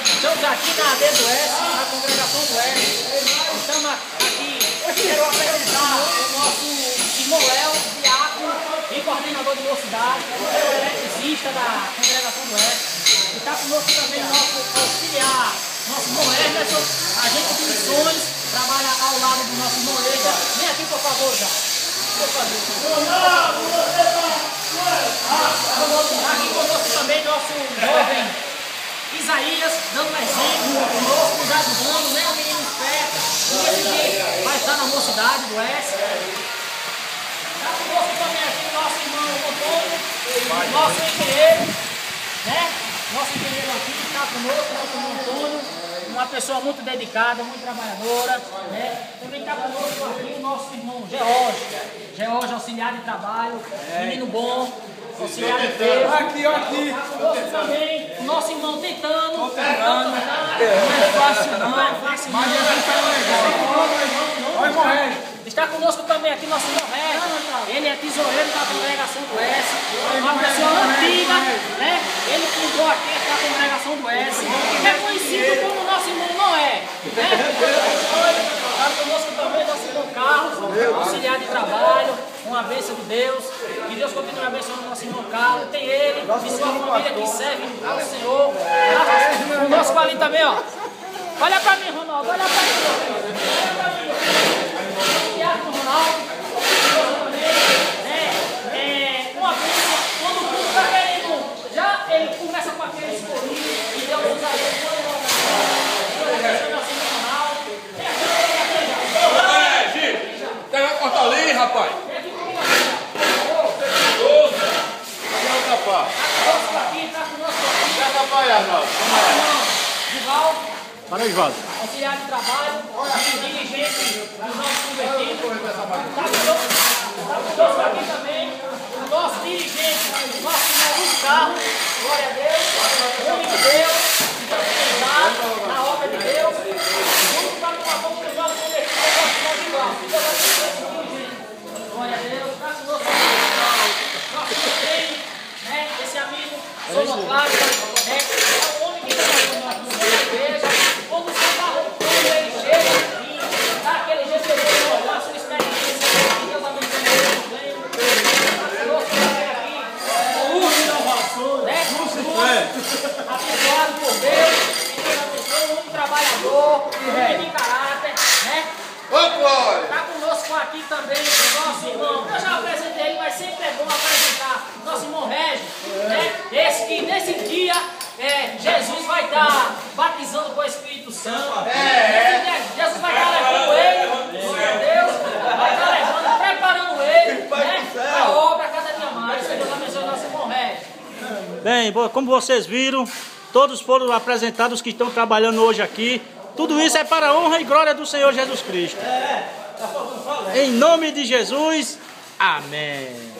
Estamos aqui na AD do S, na congregação do S. Estamos aqui, quero apresentar o nosso irmão Léo, diácono e coordenador de mocidade, eletricista da congregação do S. Está conosco também o nosso auxiliar, nosso irmão Emerson, agente de missões, trabalha ao lado do nosso irmão Eita. Vem aqui, por favor, já. Por favor. Aqui conosco também nosso jovem Isaías, dando exemplo conosco, nos ajudando, né? O menino esperto, que vai estar na mocidade do S. Está conosco também aqui o nosso irmão Antônio, nosso engenheiro, né? Nosso engenheiro aqui está conosco, nosso irmão Antônio, uma pessoa muito dedicada, muito trabalhadora, né? Também está conosco aqui o nosso irmão George, auxiliar de trabalho, menino bom, auxiliar de Deus. Aqui. Está conosco também o nosso irmão tentando. Não é fácil não. Mas a gente está legal. Está conosco também aqui nosso irmão Regis. Ele é tesoureiro da congregação do S. Uma pessoa antiga, né? Ele fundou aqui a congregação do S. É conhecido como nosso irmão Noé. Está conosco também nosso irmão Carlos, auxiliar de trabalho. Uma bênção de Deus. Que Deus continue abençoando o nosso irmão Carlos. Tem ele e sua família que serve ao Senhor. Conosco ali também, ó. Olha pra mim, Ronaldo. Olha pra mim. Olha pra mim. Ronaldo, uma vez, quando o culto está querendo, já ele começa com aquele escolhido e Deus usa ele Vai cortar ali, rapaz. Divaldo, auxiliar de trabalho, dirigente dos nossos convertidos. Está conosco aqui também o nosso dirigente, o nosso irmão Luiz Carlos, glória a Deus, homem de Deus, que na obra de Deus, junto com a comunidade convertida, o nosso irmão Divaldo. Glória a Deus, está conosco aqui. Nosso também, né, esse amigo, Sonoclávio, né, é um homem que está na igreja. Quando você está roubando, ele chega aqui, dá aquele jeito de a sua experiência, que Deus abençoe o problema. Conosco também aqui, abençoado por Deus, que Deus abençoe, um homem trabalhador, homem de caráter, né? Está conosco aqui também o nosso irmão, eu já apresentei ele, mas sempre é bom apresentar o nosso irmão Regis, né? Esse que nesse dia Jesus vai estar batizando com o Espírito Santo. Jesus vai estar levando ele, glória a Deus, vai estar levando, preparando ele, né? A obra cada dia mais. Deus abençoe o nosso irmão Regis. Bem, como vocês viram, todos foram apresentados que estão trabalhando hoje aqui. Tudo isso é para a honra e glória do Senhor Jesus Cristo. Em nome de Jesus, amém.